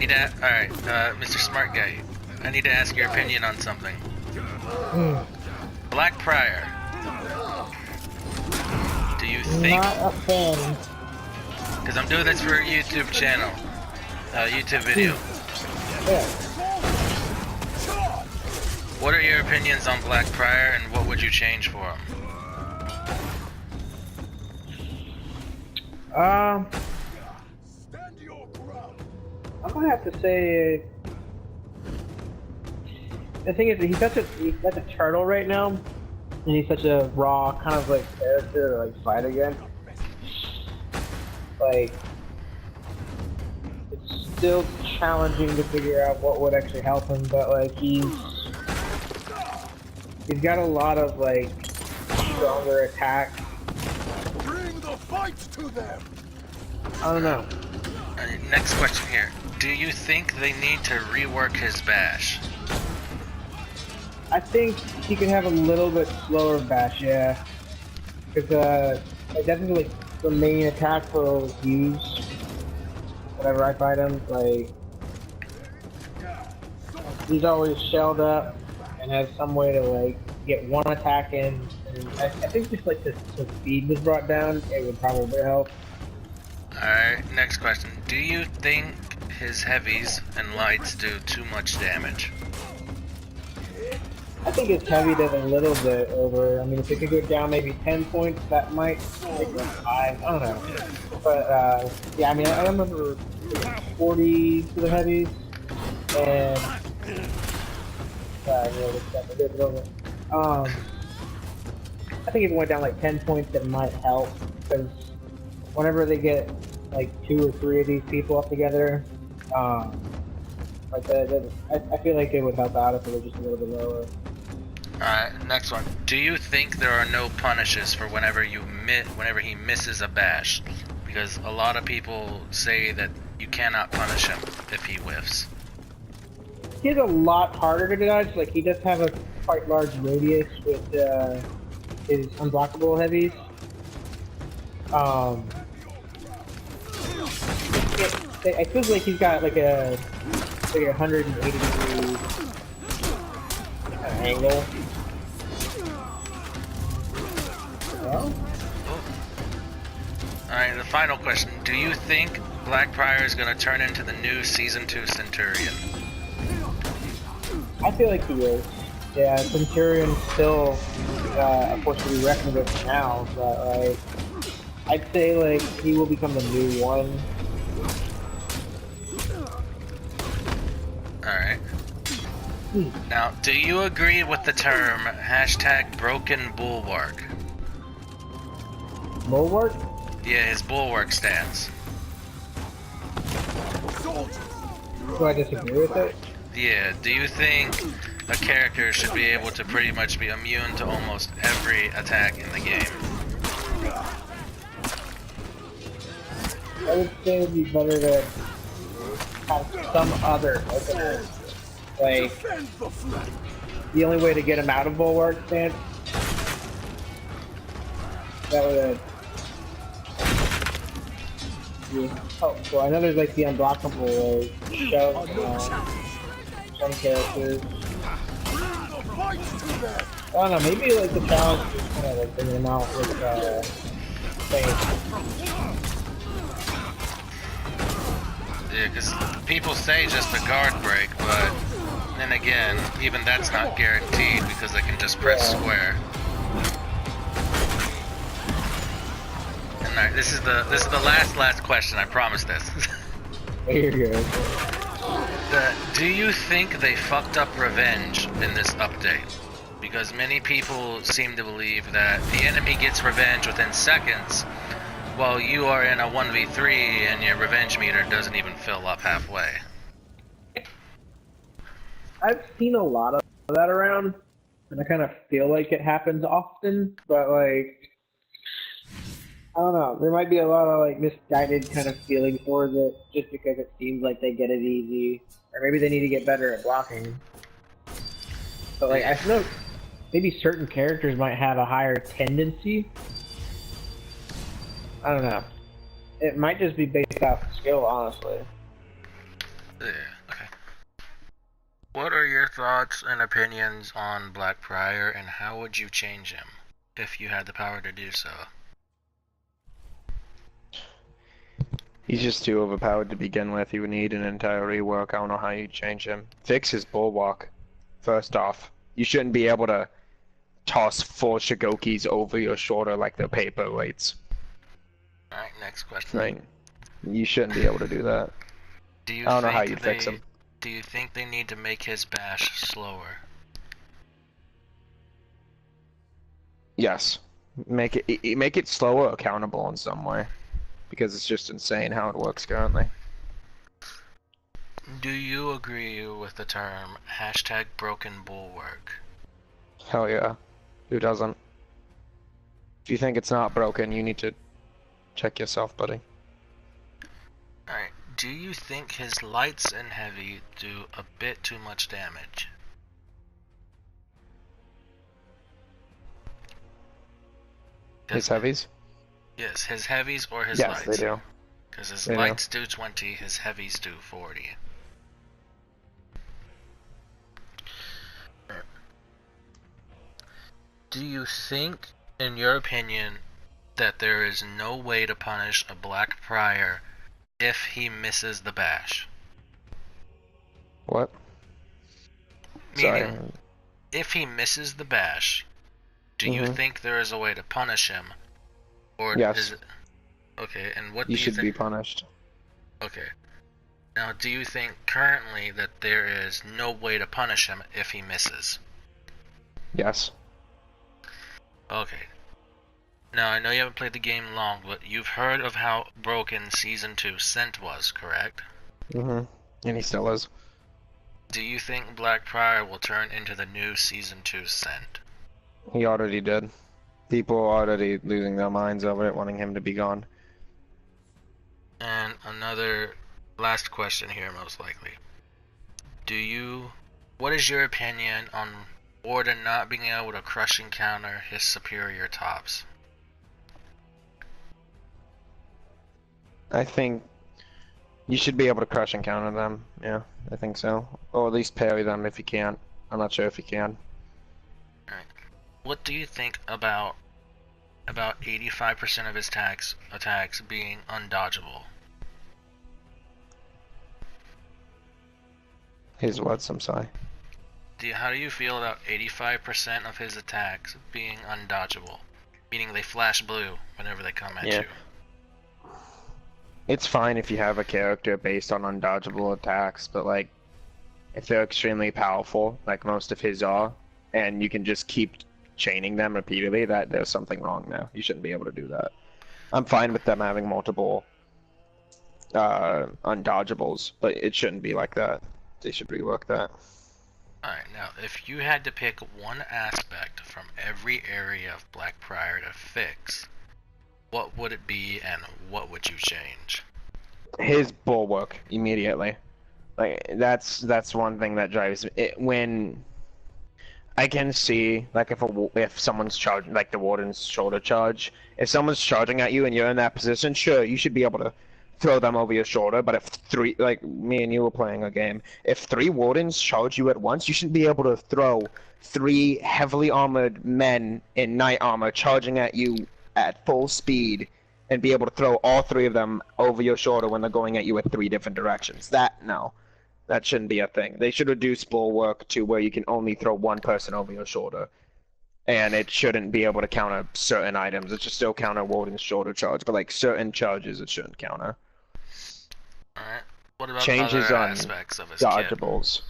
need to. Alright, Mr. Smart Guy, I need to ask your opinion on something. Black Prior. Do you think? Not a fan. Because I'm doing this for a YouTube channel, YouTube video. Yeah. What are your opinions on Black Prior, and what would you change for him? I'm gonna have to say. The thing is, he's such a turtle right now, and he's such a raw kind of like character to like fight against. Like, it's still challenging to figure out what would actually help him, but like he's got a lot of like stronger attacks. Bring the fight to them. I don't know. Next question here. Do you think they need to rework his bash? I think he could have a little bit slower bash, yeah. Because that's like the main attack he'll use whenever I fight him. Like, he's always shelled up and has some way to like get one attack in. And I think just like the speed was brought down, it would probably help. Alright, next question. Do you think his heavies and lights do too much damage? I think his heavy does a little bit over. I mean, if it could go down maybe 10 points, that might make it 5. I don't know. But, yeah, I mean, I remember 40 to the heavies, and, I think if it went down like 10 points, it might help, because whenever they get like 2 or 3 of these people up together, like I feel like it would help out if it was just a little bit lower. Alright, next one. Do you think there are no punishes for whenever he misses a bash? Because a lot of people say that you cannot punish him if he whiffs. He's a lot harder to dodge. Like, he does have a quite large radius with his unblockable heavies. It feels like he's got like a 180 degree angle. Well? Alright, the final question. Do you think Black Prior is going to turn into the new Season 2 Centurion? I feel like he is. Yeah, Centurion's still a force to be reckoned with now, but like, I'd say like he will become the new one. Alright. Now, do you agree with the term #broken bulwark? Bulwark? Yeah, his bulwark stance. Do I disagree with it? Yeah, do you think a character should be able to pretty much be immune to almost every attack in the game? I would say it would be better to have some other opener. Like, the only way to get him out of Bulwark stance, that would oh, so I know there's like the unblockable shove some characters. I don't know, maybe like the challenge is kind of like bringing them out with things. Yeah, because people say just a guard break, but then again, even that's not guaranteed because they can just press square. And alright, this is the last question. I promise this. You're good. Do you think they fucked up revenge in this update? Because many people seem to believe that the enemy gets revenge within seconds, while you are in a 1v3 and your revenge meter doesn't even fill up halfway. I've seen a lot of that around, and I kind of feel like it happens often, but like, I don't know, there might be a lot of like misguided kind of feeling towards it, just because it seems like they get it easy, or maybe they need to get better at blocking. But like, I know maybe certain characters might have a higher tendency. I don't know. It might just be based off skill, honestly. Yeah, okay. What are your thoughts and opinions on Black Prior, and how would you change him if you had the power to do so? He's just too overpowered to begin with. He would need an entire rework. I don't know how you change him. Fix his bulwark. First off, you shouldn't be able to toss 4 Shigokis over your shoulder like they're paperweights. Alright, next question. Right? You shouldn't be able to do that. Do you I don't know how think you'd fix him. Do you think they need to make his bash slower? Yes. Make it slower, accountable in some way. Because it's just insane how it works currently. Do you agree with the term #broken bulwark? Hell yeah. Who doesn't? If you think it's not broken, you need to check yourself, buddy. Alright, do you think his lights and heavy do a bit too much damage? His heavies? Yes, his heavies or his Yes, lights? they do. Because his They do. lights do 20, his heavies do 40. Do you think, in your opinion, that there is no way to punish a Black Prior if he misses the bash? What? Meaning, Sorry. if he misses the bash, do you think there is a way to punish him? Or Yes. is it... Okay, and what You do you should think? be punished. Okay. Now, do you think currently that there is no way to punish him if he misses? Yes. Okay. Now, I know you haven't played the game long, but you've heard of how broken Season 2 Scent was, correct? And he still is. Do you think Black Prior will turn into the new Season 2 Scent? He already did. People are already losing their minds over it, wanting him to be gone. And another last question here, most likely. What is your opinion on Warden not being able to crush and counter his superior tops? I think you should be able to crush and counter them. Yeah, I think so. Or at least parry them if you can. I'm not sure if you can. Alright. What do you think about 85% of his attacks being undodgeable? His what? I'm sorry. How do you feel about 85% of his attacks being undodgeable? Meaning they flash blue whenever they come at you. It's fine if you have a character based on undodgeable attacks, but like, if they're extremely powerful, like most of his are, and you can just keep chaining them repeatedly, that there's something wrong there. You shouldn't be able to do that. I'm fine with them having multiple undodgeables, but it shouldn't be like that. They should rework that. Alright, now if you had to pick one aspect from every area of Black Prior to fix, what would it be and what would you change? His bulwark immediately. Like that's one thing that drives it when I can see like if someone's charging, like the warden's shoulder charge, if someone's charging at you and you're in that position, sure, you should be able to throw them over your shoulder, but if three, like me and you were playing a game, if 3 wardens charge you at once, you should be able to throw 3 heavily armored men in knight armor charging at you at full speed and be able to throw all 3 of them over your shoulder when they're going at you at 3 different directions. No. That shouldn't be a thing. They should reduce bulwark to where you can only throw 1 person over your shoulder. And it shouldn't be able to counter certain items. It should still counter Warden's shoulder charge, but like certain charges it shouldn't counter. Alright. What about Changes other on aspects of his dodgeables.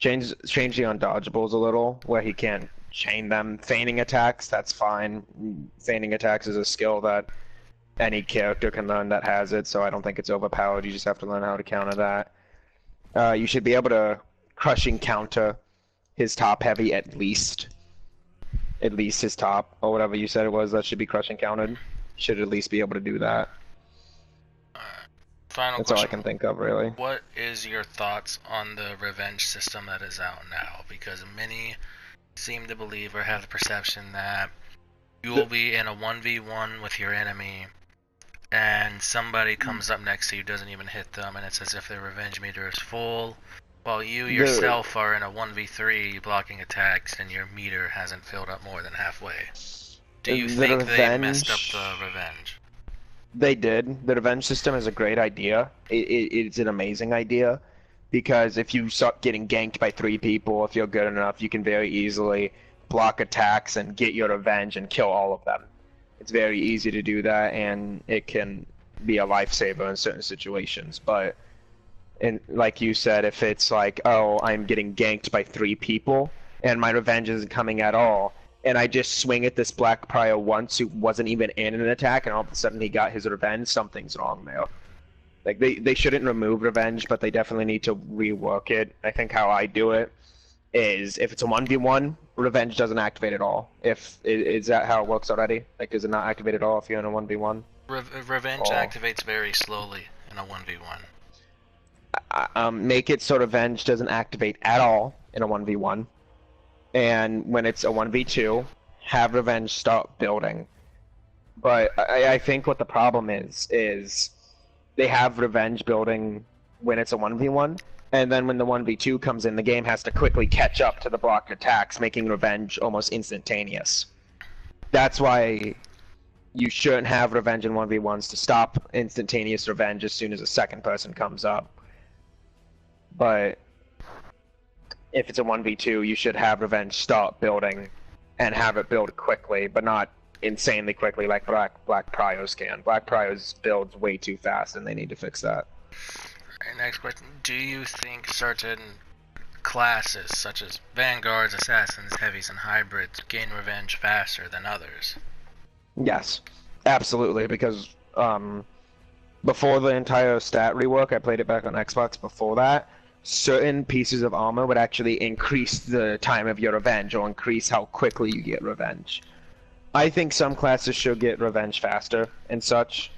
Change the undodgeables a little, where he can't chain them. Feigning attacks, that's fine. Feigning attacks is a skill that any character can learn that has it, so I don't think it's overpowered. You just have to learn how to counter that. You should be able to crushing counter his top heavy at least his top, or whatever you said it was that should be crushing counted. Should at least be able to do that. Final That's question. all I can think of, really. What is your thoughts on the revenge system that is out now? Because many seem to believe or have the perception that you will be in a 1v1 with your enemy, and somebody comes up next to you, doesn't even hit them, and it's as if their revenge meter is full, while you yourself are in a 1v3 blocking attacks and your meter hasn't filled up more than halfway. Do you think they messed up the revenge? They did. The revenge system is a great idea. It's an amazing idea, because if you start getting ganked by 3 people, if you're good enough, you can very easily block attacks and get your revenge and kill all of them. It's very easy to do that, and it can be a lifesaver in certain situations. But, like you said, if it's like, oh, I'm getting ganked by 3 people, and my revenge isn't coming at all, and I just swing at this Black Prior once who wasn't even in an attack, and all of a sudden he got his revenge, something's wrong there. Like, they shouldn't remove revenge, but they definitely need to rework it. I think how I do it is, if it's a 1v1, revenge doesn't activate at all. Is that how it works already? Like, does it not activate at all if you're in a 1v1? Revenge activates very slowly in a 1v1. Make it so revenge doesn't activate at all in a 1v1. And when it's a 1v2, have revenge start building. But I think what the problem is they have revenge building when it's a 1v1, and then when the 1v2 comes in, the game has to quickly catch up to the blocked attacks, making revenge almost instantaneous. That's why you shouldn't have revenge in 1v1s, to stop instantaneous revenge as soon as a second person comes up. But if it's a 1v2, you should have revenge start building and have it build quickly, but not insanely quickly like Black Priors can. Black Priors builds way too fast, and they need to fix that. Alright, next question. Do you think certain classes, such as Vanguards, Assassins, Heavies, and Hybrids, gain revenge faster than others? Yes, absolutely, because before the entire stat rework, I played it back on Xbox before that, certain pieces of armor would actually increase the time of your revenge, or increase how quickly you get revenge. I think some classes should get revenge faster and such.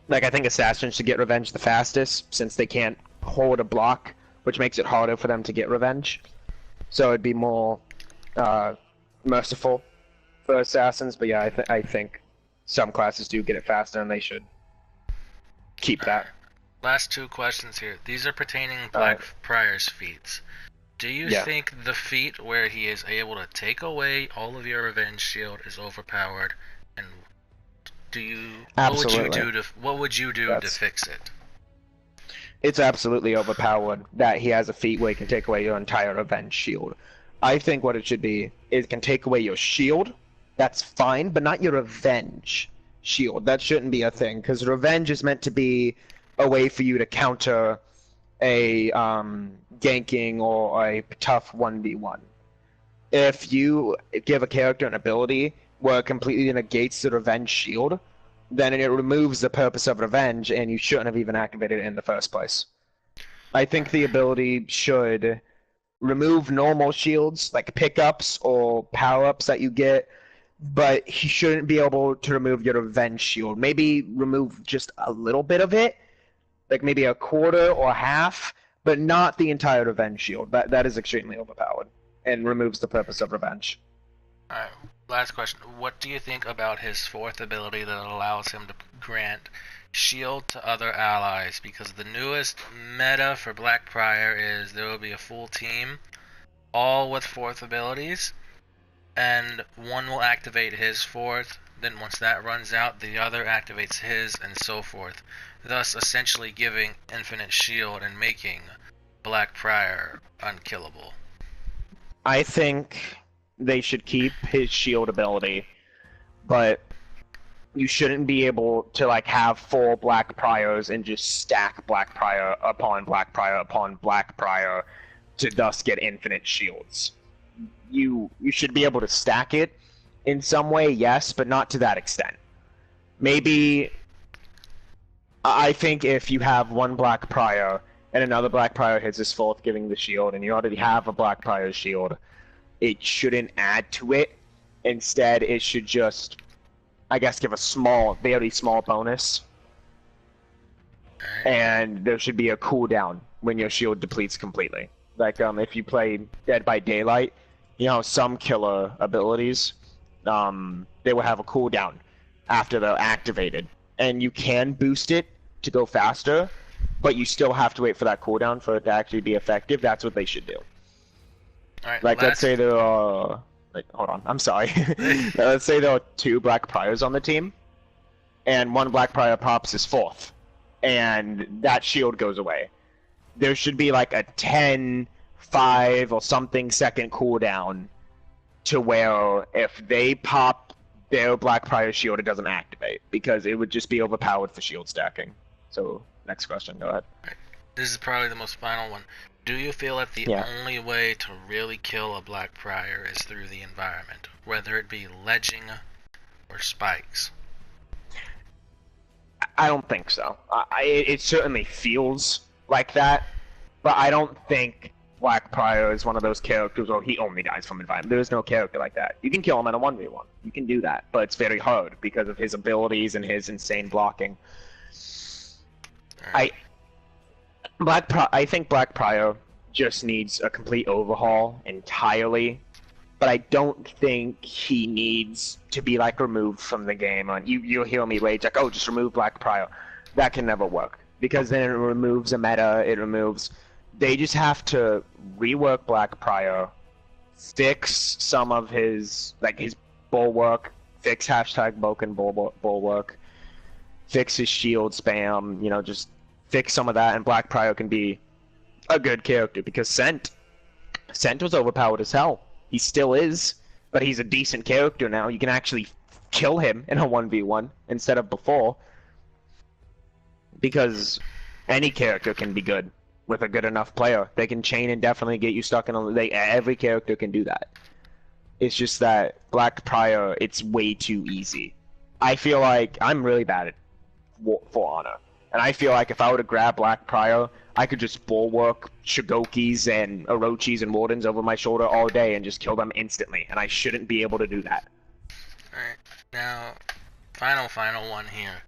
Like, I think Assassins should get revenge the fastest, since they can't hold a block, which makes it harder for them to get revenge. So it'd be more merciful for Assassins, but yeah, I think some classes do get it faster, and they should keep that. Last 2 questions here. These are pertaining Black Prior's feats. Do you think the feat where he is able to take away all of your revenge shield is overpowered? And Absolutely. what would you do to fix it? It's absolutely overpowered that he has a feat where he can take away your entire revenge shield. I think what it should be is it can take away your shield. That's fine, but not your revenge shield. That shouldn't be a thing, because revenge is meant to be a way for you to counter a ganking or a tough 1v1. If you give a character an ability where it completely negates the revenge shield, then it removes the purpose of revenge, and you shouldn't have even activated it in the first place. I think the ability should remove normal shields, like pickups or power-ups that you get, but he shouldn't be able to remove your revenge shield. Maybe remove just a little bit of it, like maybe a quarter or half, but not the entire revenge shield. That is extremely overpowered and removes the purpose of revenge. Alright, last question. What do you think about his 4th ability that allows him to grant shield to other allies? Because the newest meta for Black Prior is there will be a full team, all with 4th abilities, and one will activate his 4th, then once that runs out, the other activates his, and so forth, thus essentially giving infinite shield and making Black Prior unkillable. I think they should keep his shield ability, but you shouldn't be able to like have 4 Black Priors and just stack Black Prior upon Black Prior upon Black Prior to thus get infinite shields. You should be able to stack it in some way, yes, but not to that extent. Maybe, I think if you have one Black Prior and another Black Prior hits his 4th giving the shield, and you already have a Black Prior shield, it shouldn't add to it. Instead, it should just, I guess, give a small, very small bonus. And there should be a cooldown when your shield depletes completely. Like, if you play Dead by Daylight, you know, some killer abilities, they will have a cooldown after they're activated. and you can boost it to go faster, but you still have to wait for that cooldown for it to actually be effective. That's what they should do. Alright, Like, let's say there are... Like, hold on, I'm sorry. Let's say there are 2 Black Priors on the team, and 1 Black Prior pops his 4th, and that shield goes away. There should be like a 10, 5, or something second cooldown to where if they pop their Black Prior shield, it doesn't activate, because it would just be overpowered for shield stacking. So, next question, go ahead. This is probably the most final one. Do you feel that the only way to really kill a Black Prior is through the environment, whether it be ledging or spikes? I don't think so. It certainly feels like that, but I don't think Black Prior is one of those characters where he only dies from environment. There is no character like that. You can kill him in a 1v1. You can do that, but it's very hard because of his abilities and his insane blocking. Right. I think Black Prior just needs a complete overhaul entirely, but I don't think he needs to be like removed from the game. You'll hear me rage like, oh, just remove Black Prior. That can never work, because then it removes a meta. They just have to rework Black Prior, fix some of his bulwark, fix hashtag broken bulwark, fix his shield spam, just fix some of that, and Black Prior can be a good character, because Scent was overpowered as hell. He still is, but he's a decent character now. You can actually kill him in a 1v1 instead of before, because any character can be good with a good enough player. They can chain and definitely get you stuck in every character can do that. It's just that Black Prior, it's way too easy. I feel like I'm really bad at For Honor, and I feel like if I were to grab Black Prior, I could just bulwark Shigokis and Orochis and Wardens over my shoulder all day and just kill them instantly, and I shouldn't be able to do that. Alright, now, final one here.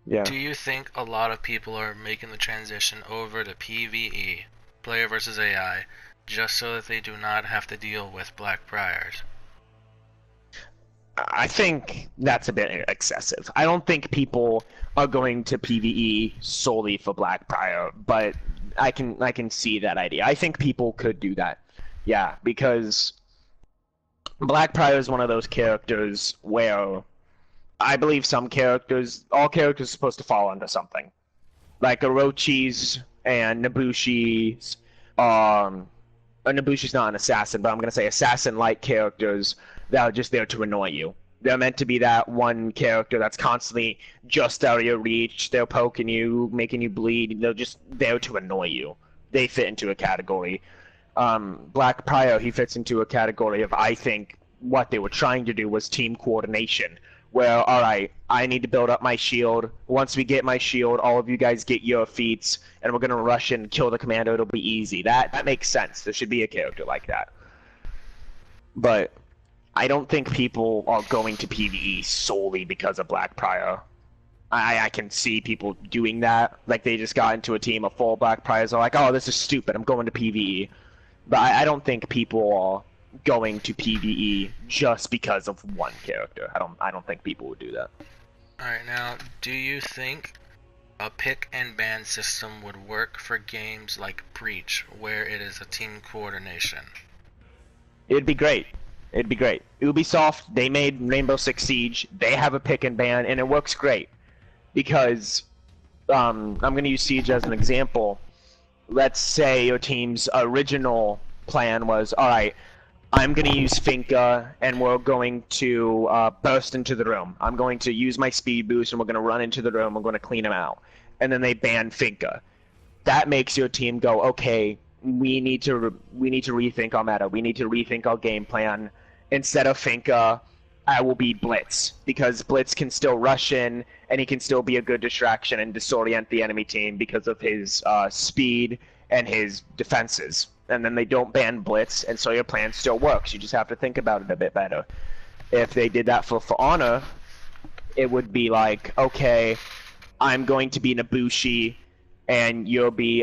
Yeah. Do you think a lot of people are making the transition over to PvE, player versus AI, just so that they do not have to deal with Black Priors? I think that's a bit excessive. I don't think people are going to PvE solely for Black Prior, but I can see that idea. I think people could do that. Yeah, because Black Prior is one of those characters where I believe all characters are supposed to fall under something. Like Orochis and Nabushi's, Nabushi's not an assassin, but I'm gonna say assassin-like characters that are just there to annoy you. They're meant to be that one character that's constantly just out of your reach. They're poking you, making you bleed. They're just there to annoy you. They fit into a category. Black Prior, he fits into a category of, I think, what they were trying to do was team coordination. Where, alright, I need to build up my shield. Once we get my shield, all of you guys get your feats, and we're gonna rush and kill the commander. It'll be easy. That makes sense. There should be a character like that. But I don't think people are going to PvE solely because of Black Prior. I can see people doing that. Like, they just got into a team of 4 Black Priors. Are like, oh, this is stupid. I'm going to PvE. But I don't think people are going to PvE just because of one character. I don't think people would do that. Alright, now, do you think a pick and ban system would work for games like Breach, where it is a team coordination? It'd be great. It'd be great. Ubisoft, they made Rainbow Six Siege. They have a pick and ban, and it works great. Because, I'm going to use Siege as an example. Let's say your team's original plan was, alright, I'm going to use Finka, and we're going to burst into the room. I'm going to use my speed boost, and we're going to run into the room. We're going to clean them out. And then they ban Finka. That makes your team go, okay, we need to rethink our meta. We need to rethink our game plan. Instead of Finka, I will be Blitz, because Blitz can still rush in, and he can still be a good distraction and disorient the enemy team because of his speed and his defenses. And then they don't ban Blitz, and so your plan still works. You just have to think about it a bit better. If they did that for Honor, it would be like, okay, I'm going to be Nabushi, and you'll be,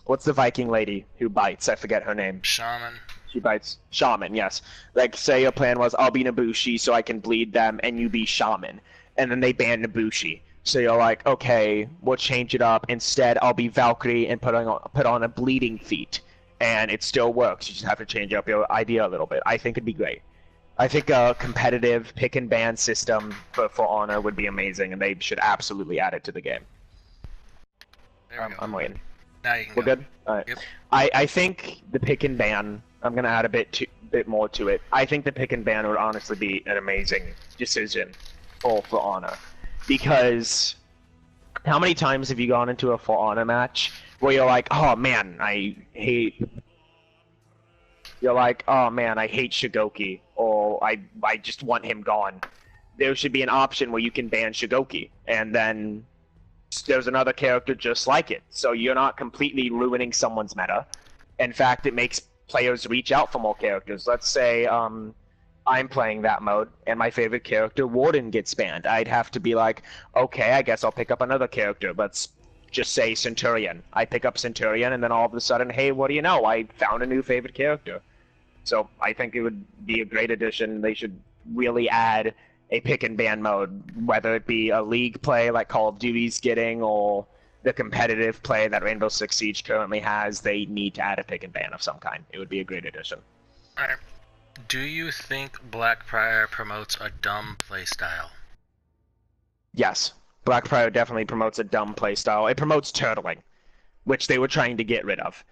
what's the Viking lady who bites? I forget her name. Shaman. She bites. Shaman, yes. Like, say your plan was, I'll be Nabushi so I can bleed them, and you be Shaman. And then they ban Nabushi. So you're like, okay, we'll change it up. Instead, I'll be Valkyrie and put on a bleeding feat, and it still works. You just have to change up your idea a little bit. I think it'd be great. I think a competitive pick and ban system for Honor would be amazing, and they should absolutely add it to the game. There we go. I'm waiting. Now you can We're go. good. All right. Yep. I think the pick and ban. I'm gonna add a bit more to it. I think the pick and ban would honestly be an amazing decision for Honor, because how many times have you gone into a For Honor match where you're like, oh man, I hate. You're like, oh man, I hate Shigoki, or I just want him gone. There should be an option where you can ban Shigoki, and then there's another character just like it. So you're not completely ruining someone's meta. In fact, it makes players reach out for more characters. Let's say I'm playing that mode, and my favorite character, Warden, gets banned. I'd have to be like, okay, I guess I'll pick up another character. Let's just say Centurion. I pick up Centurion, and then all of a sudden, hey, what do you know? I found a new favorite character. So I think it would be a great addition. They should really add a pick and ban mode, whether it be a league play like Call of Duty's getting, or the competitive play that Rainbow Six Siege currently has. They need to add a pick and ban of some kind. It would be a great addition. Alright. Do you think Blackbriar promotes a dumb playstyle? Yes, Blackbriar definitely promotes a dumb playstyle. It promotes turtling, which they were trying to get rid of.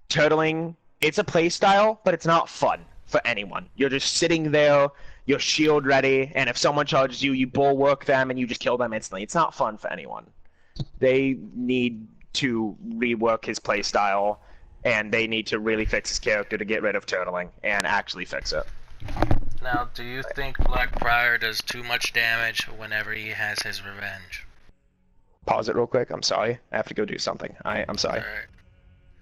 Turtling, it's a playstyle, but it's not fun for anyone. You're just sitting there, you're shield ready, and if someone charges you, you bulwark them and you just kill them instantly. It's not fun for anyone. They need to rework his playstyle, and they need to really fix his character to get rid of turtling and actually fix it. Now, do you think Blackbriar does too much damage whenever he has his revenge? Pause it real quick. I'm sorry. I have to go do something. I'm sorry. Alright.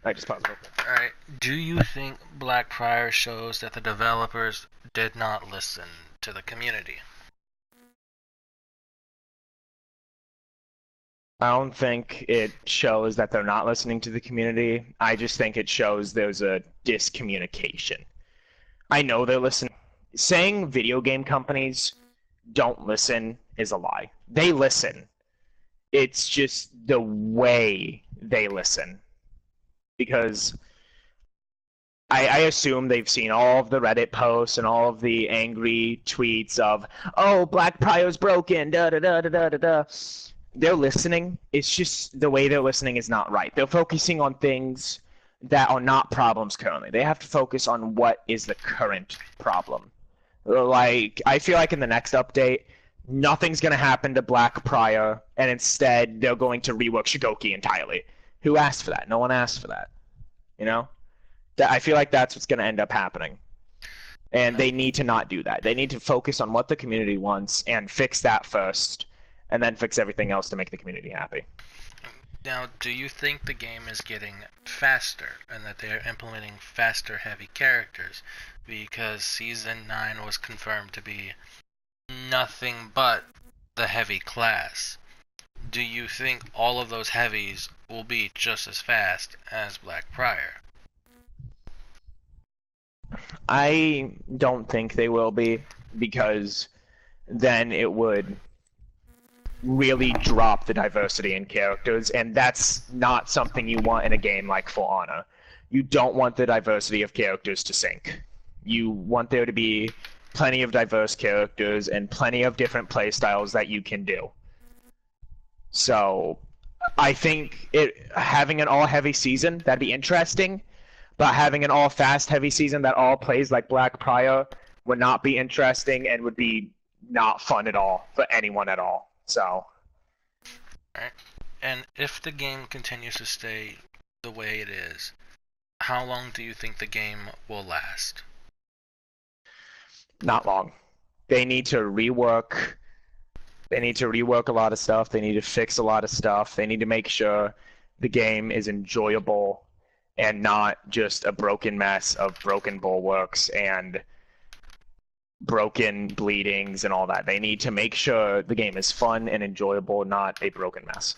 I just paused real quick. Alright. Do you think Blackbriar shows that the developers did not listen to the community? I don't think it shows that they're not listening to the community. I just think it shows there's a discommunication. I know they're listening. Saying video game companies don't listen is a lie. They listen. It's just the way they listen. Because I assume they've seen all of the Reddit posts and all of the angry tweets of, oh, Blackbriar's broken, da-da-da-da-da-da-da. They're listening. It's just the way they're listening is not right. They're focusing on things that are not problems currently. They have to focus on what is the current problem. Like, I feel like in the next update, nothing's going to happen to Blackbriar, and instead they're going to rework Shigoki entirely. Who asked for that? No one asked for that. You know? I feel like that's what's going to end up happening. And they need to not do that. They need to focus on what the community wants and fix that first, and then fix everything else to make the community happy. Now, do you think the game is getting faster and that they're implementing faster heavy characters? Because Season 9 was confirmed to be nothing but the heavy class. Do you think all of those heavies will be just as fast as Blackbriar? I don't think they will be, because then it would really drop the diversity in characters, and that's not something you want in a game like For Honor. You don't want the diversity of characters to sink. You want there to be plenty of diverse characters and plenty of different playstyles that you can do. So I think having an all-heavy season, that'd be interesting, but having an all-fast heavy season that all plays like Blackbriar would not be interesting and would be not fun at all for anyone at all. So, Alright. And if the game continues to stay the way it is, how long do you think the game will last? not long. They need to rework. They need to rework a lot of stuff. They need to fix a lot of stuff. They need to make sure the game is enjoyable and not just a broken mess of broken bulwarks and broken bleedings and all that. They need to make sure the game is fun and enjoyable, not a broken mess.